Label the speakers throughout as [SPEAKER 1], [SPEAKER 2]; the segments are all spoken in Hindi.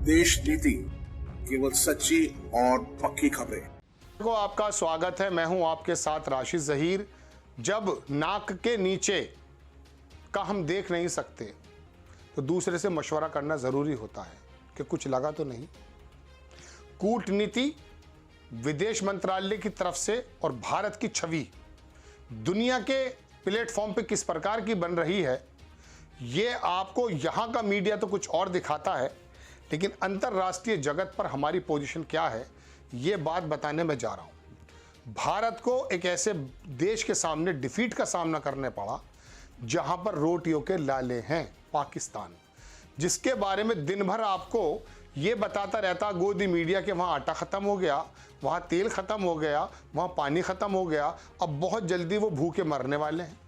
[SPEAKER 1] देश नीति, केवल सच्ची और पक्की खबरें।
[SPEAKER 2] को आपका स्वागत है। मैं हूं आपके साथ राशिद जहीर। जब नाक के नीचे का हम देख नहीं सकते तो दूसरे से मशवरा करना जरूरी होता है कि कुछ लगा तो नहीं। कूटनीति, विदेश मंत्रालय की तरफ से और भारत की छवि दुनिया के प्लेटफॉर्म पे किस प्रकार की बन रही है, ये आपको यहाँ का मीडिया तो कुछ और दिखाता है, लेकिन अंतर्राष्ट्रीय जगत पर हमारी पोजीशन क्या है, ये बात बताने में जा रहा हूँ। भारत को एक ऐसे देश के सामने डिफीट का सामना करने पड़ा जहाँ पर रोटियों के लाले हैं, पाकिस्तान, जिसके बारे में दिन भर आपको ये बताता रहता गोदी मीडिया कि वहाँ आटा ख़त्म हो गया, वहाँ तेल ख़त्म हो गया, वहाँ पानी ख़त्म हो गया, अब बहुत जल्दी वो भूखे मरने वाले हैं।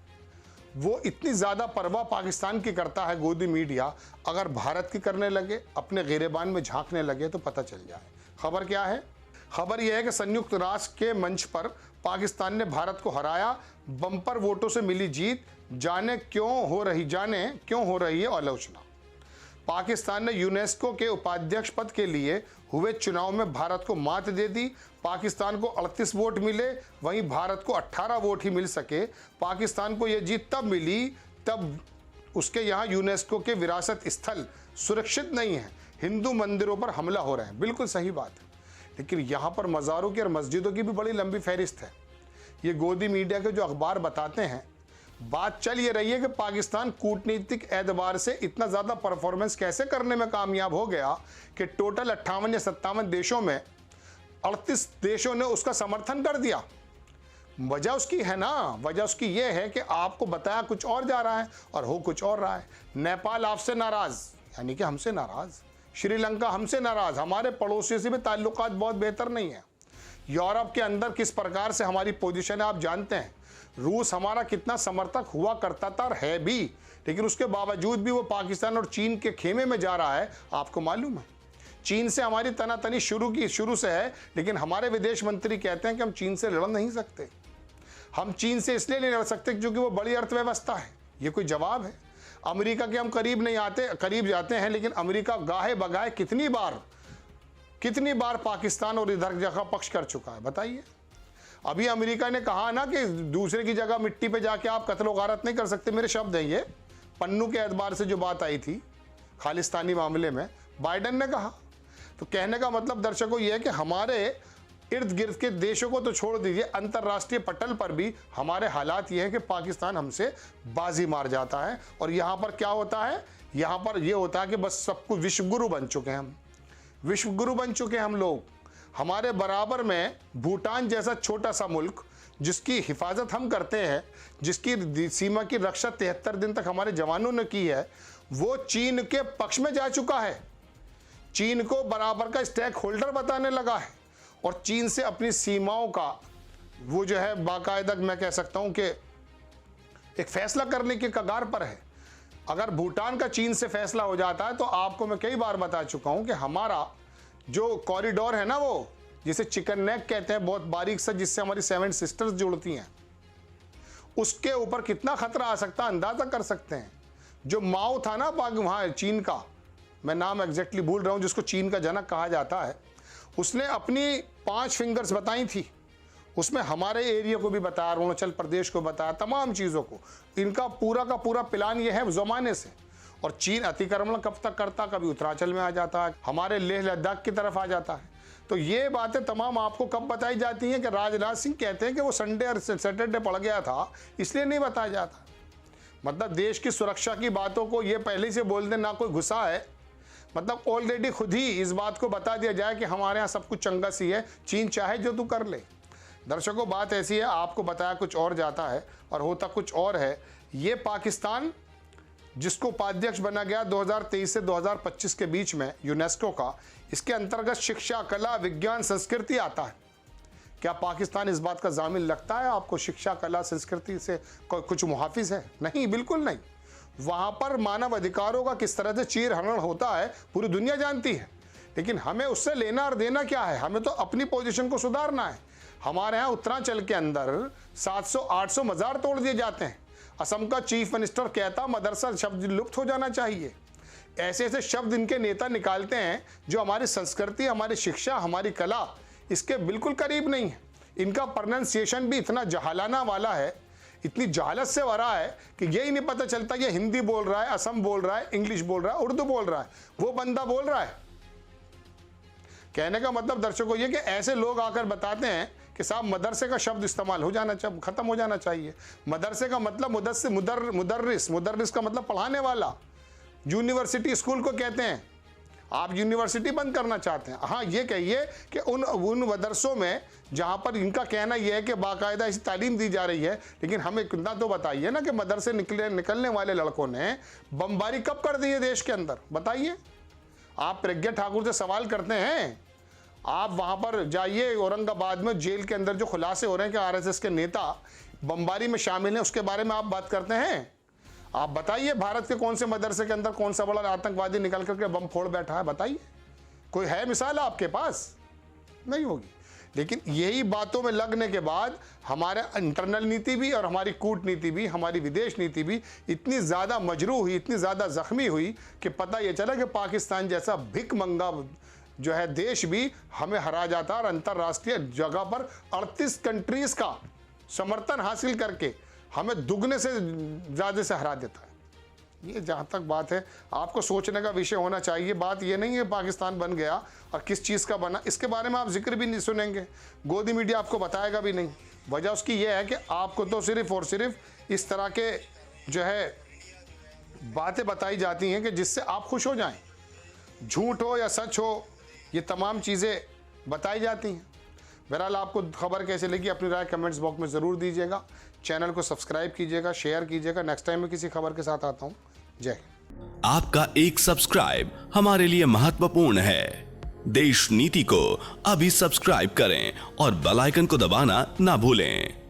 [SPEAKER 2] वो इतनी ज़्यादा परवाह पाकिस्तान की करता है गोदी मीडिया, अगर भारत की करने लगे, अपने गिरेबान में झांकने लगे तो पता चल जाए। खबर क्या है? खबर यह है कि संयुक्त राष्ट्र के मंच पर पाकिस्तान ने भारत को हराया, बम्पर वोटों से मिली जीत, जाने क्यों हो रही है आलोचना। पाकिस्तान ने यूनेस्को के उपाध्यक्ष पद के लिए हुए चुनाव में भारत को मात दे दी। पाकिस्तान को 38 वोट मिले, वहीं भारत को 18 वोट ही मिल सके। पाकिस्तान को यह जीत तब मिली तब उसके यहाँ यूनेस्को के विरासत स्थल सुरक्षित नहीं है, हिंदू मंदिरों पर हमला हो रहा है। बिल्कुल सही बात है, लेकिन यहाँ पर मज़ारों की और मस्जिदों की भी बड़ी लंबी फहरिस्त है। ये गोदी मीडिया के जो अखबार बताते हैं, बात चल ये रही है कि पाकिस्तान कूटनीतिक एतबार से इतना ज़्यादा परफॉर्मेंस कैसे करने में कामयाब हो गया कि टोटल 58 या 57 देशों में 38 देशों ने उसका समर्थन कर दिया। वजह उसकी है ना, वजह उसकी ये है कि आपको बताया कुछ और जा रहा है और हो कुछ और रहा है। नेपाल आपसे नाराज़, यानी कि हमसे नाराज़। श्रीलंका हमसे नाराज़, हमारे पड़ोसियों से भी ताल्लुकात बहुत बेहतर नहीं है। यूरोप के अंदर किस प्रकार से हमारी पोजीशन है आप जानते हैं। रूस हमारा कितना समर्थक हुआ करता था और है भी, लेकिन उसके बावजूद भी वो पाकिस्तान और चीन के खेमे में जा रहा है, आपको मालूम है। चीन से हमारी तनातनी शुरू से है, लेकिन हमारे विदेश मंत्री कहते हैं कि हम चीन से लड़ नहीं सकते। हम चीन से इसलिए नहीं लड़ सकते क्योंकि वो बड़ी अर्थव्यवस्था है। ये कोई जवाब है? अमेरिका के हम करीब जाते हैं, लेकिन अमेरिका गाहे बगाहे कितनी बार पाकिस्तान और इधर जगह पक्ष कर चुका है, बताइए। अभी अमेरिका ने कहा ना कि दूसरे की जगह मिट्टी पे जाके आप कत्ल गारत नहीं कर सकते, मेरे शब्द हैं ये, पन्नू के एतबार से जो बात आई थी खालिस्तानी मामले में, बाइडन ने कहा। तो कहने का मतलब दर्शकों ये है कि हमारे इर्द गिर्द के देशों को तो छोड़ दीजिए, अंतर्राष्ट्रीय पटल पर भी हमारे हालात ये है कि पाकिस्तान हमसे बाजी मार जाता है। और यहाँ पर क्या होता है? यहाँ पर यह होता है कि बस सब कुछ विश्वगुरु बन चुके हैं हम, विश्वगुरु बन चुके हैं हम लोग। हमारे बराबर में भूटान जैसा छोटा सा मुल्क जिसकी हिफाजत हम करते हैं, जिसकी सीमा की रक्षा 73 दिन तक हमारे जवानों ने की है, वो चीन के पक्ष में जा चुका है, चीन को बराबर का स्टेक होल्डर बताने लगा है और चीन से अपनी सीमाओं का वो जो है बाकायदा मैं कह सकता हूं कि एक फैसला करने के कगार पर है। अगर भूटान का चीन से फैसला हो जाता है तो आपको मैं कई बार बता चुका हूं कि हमारा जो कॉरिडोर है ना, वो जिसे चिकन नेक कहते हैं, बहुत बारीक सा, जिससे हमारी 7 सिस्टर्स जुड़ती हैं, उसके ऊपर कितना खतरा आ सकता है अंदाजा कर सकते हैं। जो माओ था ना वहाँ चीन का, मैं नाम एग्जैक्टली भूल रहा हूँ, जिसको चीन का जनक कहा जाता है, उसने अपनी 5 फिंगर्स बताई थी। उसमें हमारे एरिया को भी बताया, अरुणाचल प्रदेश को बताया, तमाम चीज़ों को। इनका पूरा का पूरा प्लान ये है ज़माने से। और चीन अतिक्रमण कब तक करता, कभी उत्तरांचल में आ जाता है, हमारे लेह लद्दाख की तरफ आ जाता है। तो ये बातें तमाम आपको कब बताई जाती हैं कि राजनाथ सिंह कहते हैं कि वो संडे और सैटरडे पड़ गया था, इसलिए नहीं बताया जाता। मतलब देश की सुरक्षा की बातों को ये पहले से बोल दें, ना कोई गुस्सा है, मतलब ऑलरेडी खुद ही इस बात को बता दिया जाए कि हमारे यहाँ सब कुछ चंगा सी है, चीन चाहे जो तू कर ले। दर्शकों बात ऐसी है, आपको बताया कुछ और जाता है और होता कुछ और है। ये पाकिस्तान जिसको उपाध्यक्ष बना गया 2023 से 2025 के बीच में यूनेस्को का, इसके अंतर्गत शिक्षा, कला, विज्ञान, संस्कृति आता है। क्या पाकिस्तान इस बात का जामिन लगता है आपको? शिक्षा, कला, संस्कृति से कुछ मुहाफिज है? नहीं, बिल्कुल नहीं। वहाँ पर मानव अधिकारों का किस तरह से चीर हरण होता है पूरी दुनिया जानती है, लेकिन हमें उससे लेना और देना क्या है? हमें तो अपनी पोजीशन को सुधारना है। हमारे यहाँ उत्तरांचल के अंदर 700-800 मज़ार तोड़ दिए जाते हैं। असम का चीफ मिनिस्टर कहता मदरसा शब्द लुप्त हो जाना चाहिए। ऐसे ऐसे शब्द इनके नेता निकालते हैं जो हमारी संस्कृति, हमारी शिक्षा, हमारी कला इसके बिल्कुल करीब नहीं है। इनका प्रोनाउंसिएशन भी इतना जहालाना वाला है, इतनी जहालत से भरा है कि यही नहीं पता चलता ये हिंदी बोल रहा है, असम बोल रहा है, इंग्लिश बोल रहा है, उर्दू बोल रहा है, वो बंदा बोल रहा है। कहने का मतलब दर्शकों ये कि ऐसे लोग आकर बताते हैं कि साहब मदरसे का शब्द इस्तेमाल हो जाना चाहिए, खत्म हो जाना चाहिए। मदरसे का मतलब मुदर्रिस का मतलब पढ़ाने वाला। यूनिवर्सिटी स्कूल को कहते हैं, आप यूनिवर्सिटी बंद करना चाहते हैं। हाँ, ये कहिए कि उन मदरसों में जहाँ पर इनका कहना यह है कि बाकायदा ऐसी तालीम दी जा रही है, लेकिन हमें इतना तो बताइए ना कि मदरसे निकलने वाले लड़कों ने बमबारी कब कर दी है देश के अंदर, बताइए। आप प्रज्ञा ठाकुर से सवाल करते हैं, आप वहाँ पर जाइए औरंगाबाद में जेल के अंदर जो खुलासे हो रहे हैं कि आरएसएस के नेता बमबारी में शामिल हैं, उसके बारे में आप बात करते हैं। आप बताइए भारत के कौन से मदरसे के अंदर कौन सा बड़ा आतंकवादी निकल करके बम फोड़ बैठा है, बताइए। कोई है मिसाल आपके पास? नहीं होगी। लेकिन यही बातों में लगने के बाद हमारे इंटरनल नीति भी और हमारी कूटनीति भी, हमारी विदेश नीति भी इतनी ज़्यादा मजरूह हुई, इतनी ज़्यादा ज़ख्मी हुई कि पता ये चला कि पाकिस्तान जैसा भिख मंगा जो है देश भी हमें हरा जाता और अंतर्राष्ट्रीय जगह पर 38 कंट्रीज़ का समर्थन हासिल करके हमें दुगने से ज़्यादा से हरा देता है। ये जहाँ तक बात है, आपको सोचने का विषय होना चाहिए। बात ये नहीं है पाकिस्तान बन गया और किस चीज़ का बना, इसके बारे में आप जिक्र भी नहीं सुनेंगे, गोदी मीडिया आपको बताएगा भी नहीं। वजह उसकी ये है कि आपको तो सिर्फ़ और सिर्फ इस तरह के जो है बातें बताई जाती हैं कि जिससे आप खुश हो जाएं। झूठ हो या सच हो, ये तमाम चीज़ें बताई जाती हैं। बहरहाल आपको खबर कैसे लगी अपनी राय कमेंट्स बॉक्स में ज़रूर दीजिएगा। चैनल को सब्सक्राइब कीजिएगा, शेयर कीजिएगा। नेक्स्ट टाइम मैं किसी खबर के साथ आता हूँ। जय हिंद।
[SPEAKER 3] आपका एक सब्सक्राइब हमारे लिए महत्वपूर्ण है। देश नीति को अभी सब्सक्राइब करें और बेल आइकन को दबाना ना भूलें।